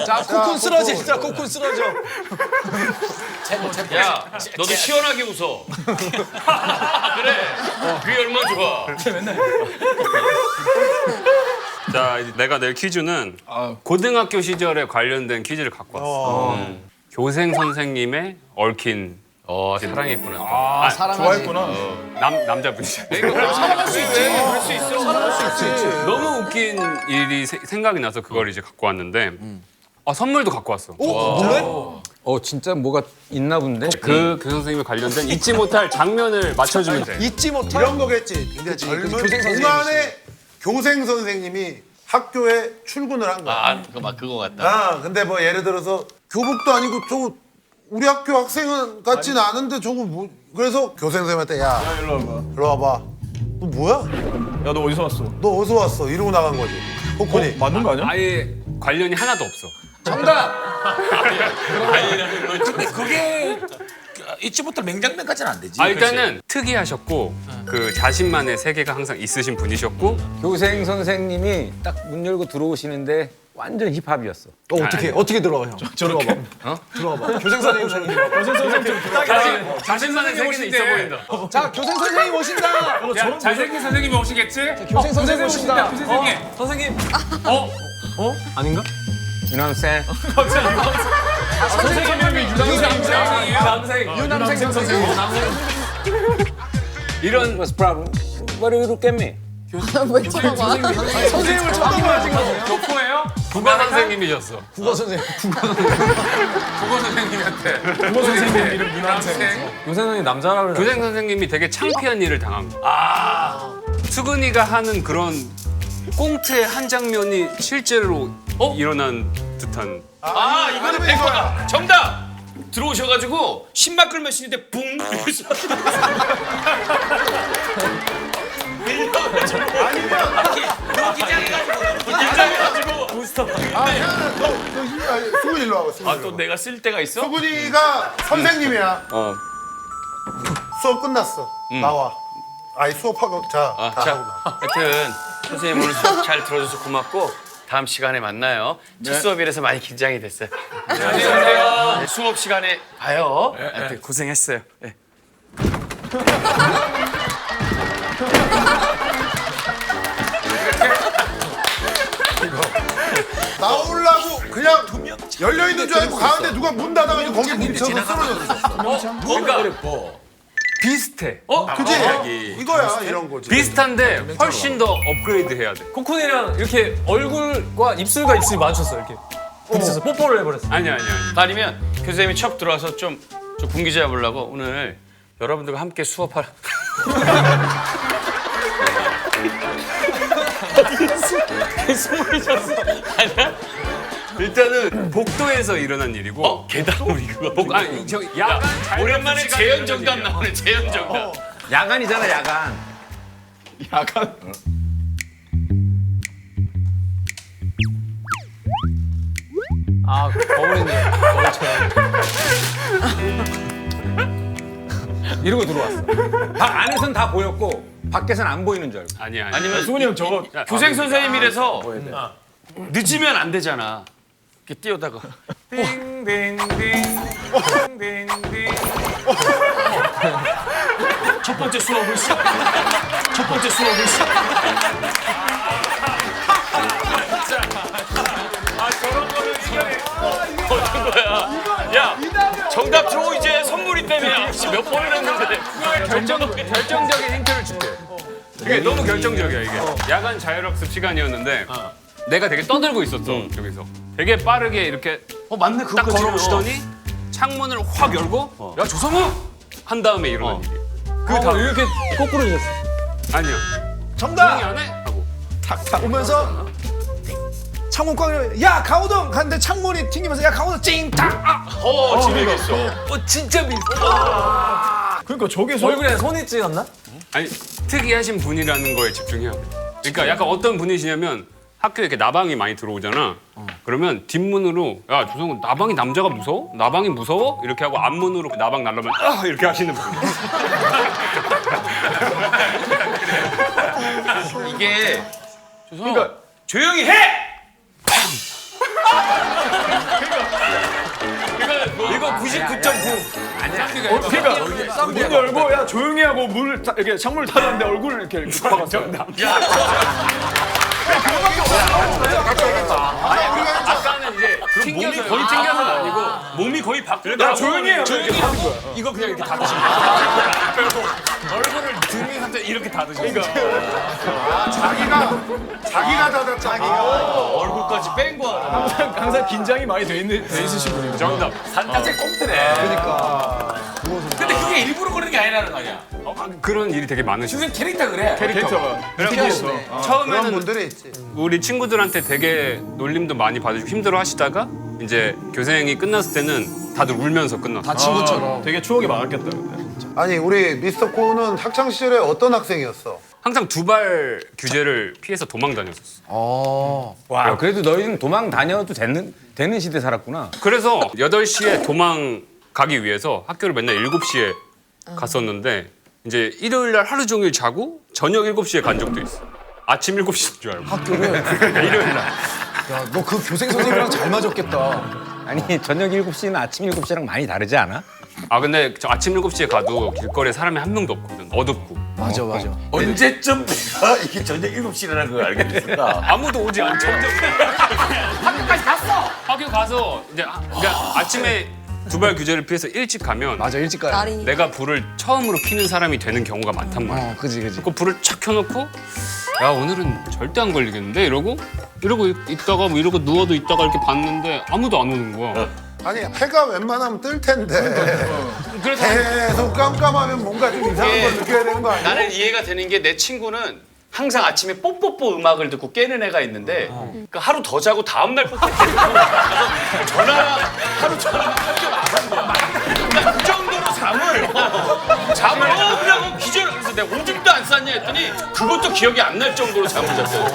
자, 코쿤 쓰러지자, 코쿤 쓰러져. 야, 너도 시원하게 웃어. 그래. 그게 얼마나 좋아. 자, 이제 내가 낼 퀴즈는 고등학교 시절에 관련된 퀴즈를 갖고 왔어. 교생 선생님의 얽힌 사랑했구나. 아, 좋아했구나. 남자분이죠. 사랑할 수 있지. 그럴 수 있어. 너무 웃긴 일이 생각이 나서 그걸 이제 갖고 왔는데 선물도 갖고 왔어. 진짜 뭐가 있나 본데? 그 교생 선생님에 관련된 잊지 못할 장면을 맞춰주면 돼. 잊지 못할 이런 거겠지. 굉장히 젊은 교생 선생님이시. 동안의 교생 선생님이 학교에 출근을 한 거야. 그거 같다. 근데 뭐 예를 들어서 교복도 아니고 저거 우리 학교 학생은 같지는 않은데 저거 뭐 그래서 교생 선생님한테 야 일로 와봐. 너 뭐야? 야, 너 어디서 왔어? 너 어디서 왔어? 이러고 나간 거지. 코코니. 맞는 거 아니야? 아예 관련이 하나도 없어. 정답. 근데 그게 잊지 못할 맹장면까지는 안 되지. 일단은 특이하셨고 그 자신만의 세계가 항상 있으신 분이셨고 교생 선생님이 딱 문 열고 들어오시는데 완전 힙합이었어. 어떻게 들어가 형? 저렇게? 들어와봐. 교생 선생님처럼 들어와봐. 자신만의 세계는 있어 보인다. 자, 교생 선생님 오신다. 야, 잘생긴 선생님이 오시겠지? 교생 선생님 오신다. 선생님. 아닌가? 유남생. 선생님이 유남생 선생님. 이런 What's the problem? What do you look at me? 선생님을 쳐다봐야지. 교포예요? 국어 선생님이셨어. 국어 선생님. 국어 선생님한테. 국어 선생님 이름 유남생. 교생 선생님 남자라고 그래. 교생 선생님이 되게 창피한 일을 당한 거야. 수근이가 하는 그런 꽁트의 한 장면이 실제로 일어난 듯한. 이거는 100%다. 정답. 들어오셔가지고 신발 끌며 신는데 붕. 수근이 일로 와봐. 수근이. 또 내가 쓸 때가 있어? 수근이가 선생님이야. 수업 끝났어. 나와. 아이 수업하고 자. 다 자, 하고 나와. 하여튼 선생님 오늘 수업 잘 들어줘서 고맙고 다음 시간에 만나요. 첫 수업이라서 많이 긴장이 됐어요. 안녕하세요. 네, 수업 시간에 봐요. 하여튼 고생했어요. 네. 나오려고 그냥 열려 있는 줄 알고 가는데 누가 문 닫아가지고 거기 뭉쳐서 쓰러졌어. 뭔가 비슷해. 그지? 이거야 이런 거지. 비슷한데 훨씬 더 업그레이드 해야 돼. 코쿤이랑 이렇게 얼굴과 입술과 입술이 마주쳤어, 이렇게. 부딪혀서 뽀뽀를 해버렸어. 아니야. 아니면 교수님이 척 들어와서 좀 분기 잡으려고 오늘 여러분들과 함께 수업하라. 숨을 쉬었어. 아니야? 일단은 복도에서 일어난 일이고. 계단놀이 그거. 아니 저 야간 자율학습 오랜만에 시간에 재현 일어난 정답 일이야. 나오네. 재현 정답. 야간이잖아, 야간. 거울이네. 거울처럼. 이러고 들어왔어. 방 안에선 다 보였고 밖에선 안 보이는 줄 알고. 아니야. 아니면 수근이 형 저거 교생 선생님이라서 늦으면 안 되잖아. 이렇게 뛰어다가 띵띵띵 띵띵띵. 첫 번째 수업을 시작. 첫 번째 수업을 시작. 저런 거는 이겨내. 어떤 거야? 야, 정답 줘 이제 선물 있다며. 몇 번을 했는데. 결정적인 힌트를 줄게. 이게 너무 결정적이야 이게. 야간 자율학습 시간이었는데 내가 되게 떠들고 있었어 여기서. 되게 빠르게 이렇게 맞네 딱 걸어오시더니 창문을 확 열고 야 조성우 한 다음에 일어난 일이. 그 다음 이렇게 거꾸로 해줬어. 아니야. 정답. 조용히 안 해? 하고. 오면서 창문 꽝 열면 야 강호동 갔는데 창문이 튕기면서 야 강호동 찡딱. 재미있어. 진짜 비슷. 그러니까 저게 얼굴에 손이 찍었나? 아니 특이하신 분이라는 거에 집중해야 돼. 그러니까 약간 어떤 분이시냐면 학교에 이렇게 나방이 많이 들어오잖아. 그러면 뒷문으로 야 조성우 나방이 남자가 무서워? 나방이 무서워? 이렇게 하고 앞문으로 그 나방 날라면 이렇게 하시는 분. 이게 그러니까 조용히 해. 99.9. 그러니까 문 열고 야 조용히 하고 문을 이렇게 창문을 닫았는데 얼굴을 이렇게 박았어. 아까는 이제 튕겨서 거의 튕겨서는 아니고 몸이 거의 야 조용히 해. 조용히 하고 이거 그냥 이렇게 닫으신 거예요. 얼굴을 등에 한테 이렇게 닫으신 거예요. 자기가 닫았잖아. 얼굴까지 뺀 거 알아. 항상 긴장이 많이 돼 있으신 분이에요. 정답. 산까지 꼼트네. 그러니까. 근데 그게 일부러 그런 게 아니라는 거 아니야? 그런 일이 되게 많으시죠. 무슨 캐릭터 그래. 캐릭터가. 그래서 그런 처음에는 분들이 있지. 우리 친구들한테 되게 놀림도 많이 받으시고 힘들어 하시다가 이제 교생이 끝났을 때는 다들 울면서 끝났어. 친구처럼. 되게 추억이 많았겠다. 근데. 아니 우리 미스터 코는 학창 시절에 어떤 학생이었어? 항상 두발 규제를 피해서 도망 다녔었어. 와, 그래도 너희는 도망 다녀도 되는 시대 살았구나. 그래서 8시에 도망 가기 위해서 학교를 맨날 7시에 갔었는데 이제 일요일 날 하루 종일 자고 저녁 7시에 간 적도 있어. 아침 7시인 줄 알고. 학교를. 일요일 날. 야, 너 그 교생 선생님이랑 잘 맞았겠다. 아니, 저녁 7시는 아침 7시랑 많이 다르지 않아? 아 근데 저 아침 7시에 가도 길거리에 사람이 한 명도 없거든. 어둡고. 맞아. 언제쯤 내가 이게 저녁 7시라는 걸 알게 됐을까? 아무도 오지 않죠. 학교까지 갔어. 학교 가서 이제 그러니까 아침에 두발 규제를 피해서 일찍 가면 맞아, 일찍 가야 돼. 내가 불을 처음으로 피는 사람이 되는 경우가 많단 말이야. 그지. 그 불을 착 켜놓고 야 오늘은 절대 안 걸리겠는데 이러고 있다가 뭐 이러고 누워도 있다가 이렇게 봤는데 아무도 안 오는 거야. 아니 해가 웬만하면 뜰 텐데 그래서 계속 깜깜하면 뭔가 좀 이상한 걸 느껴야 되는 거 아니야? 나는 이해가 되는 게 내 친구는 항상 아침에 뽀뽀뽀 음악을 듣고 깨는 애가 있는데 그러니까 하루 더 자고 다음날 뽀뽀뽀 하루 전화 학교 나간 거야. 그러니까 그 정도로 잠을 그냥 기절. 그래서 내가 오줌도 안 쌌냐 했더니 그것도 기억이 안 날 정도로 잠을 잤어요.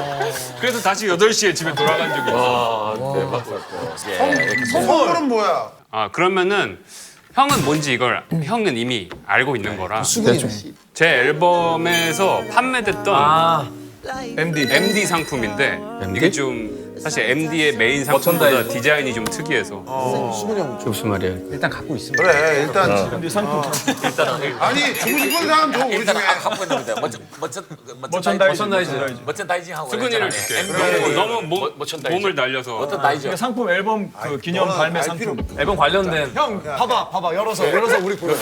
그래서 다시 8시에 집에 돌아간 적이 있어. 선물은 뭐야? 아 그러면은 형은 뭔지 이걸 형은 이미 알고 있는 거라. 제 앨범에서 판매됐던 MD 상품인데 이게 좀 사실 MD의 메인 상품보다 디자인이 좀 특이해서. 무슨 말이야? 일단 갖고 있습니다. 그래 일단 근데 상품 아니 주고 싶은 사람 줘 우리 일단 중에. 갖고 있는데 머천다이징 하고. 수근이를 줄게. 너무 몸을 날려서. 어떤 다이징? 상품 앨범 그 기념 발매 상품. 앨범 관련된. 형, 봐봐. 열어서 우리 보여.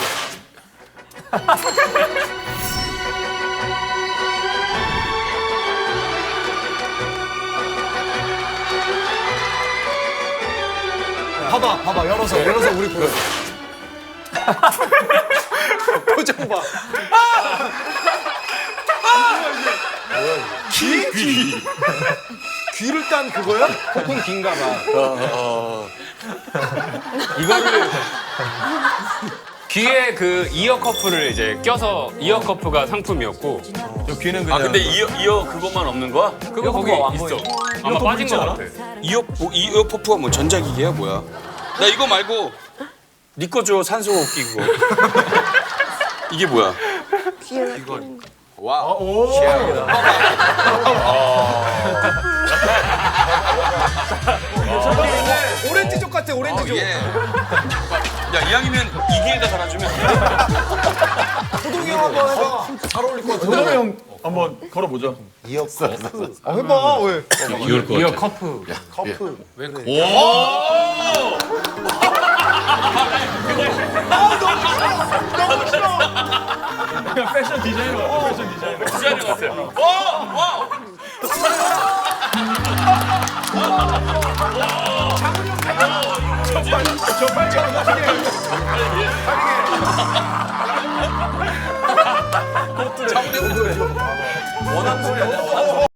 봐봐. 열어서 우리 보여. 표정 봐. 귀를 딴 그거야? 폭풍 긴가 봐. 이거를 귀에 그 이어 커프를 이제 껴서 이어 커프가 상품이었고 귀는 아 그냥. 근데 이어 그것만 없는 거야? 그거 거기 있어. 아마 빠진 거 같아. 이어 퍼프가 뭐 전자기기야 뭐야? 나 이거 말고 네 거 줘 산소호흡기 그거. 이게 뭐야? 와. 오렌지족 같아, 오렌지족. 야 이왕이면 이기에다 달아주면. 호동이 형 한번 해봐. 잘 어울릴 것 같아. 도동이 형 한번 걸어보자. 해봐, 왜? 이어 커프. 커프. 패션 디자이너. 디자이너 같아요. 와! 저 빨리 원한 소리 아니야?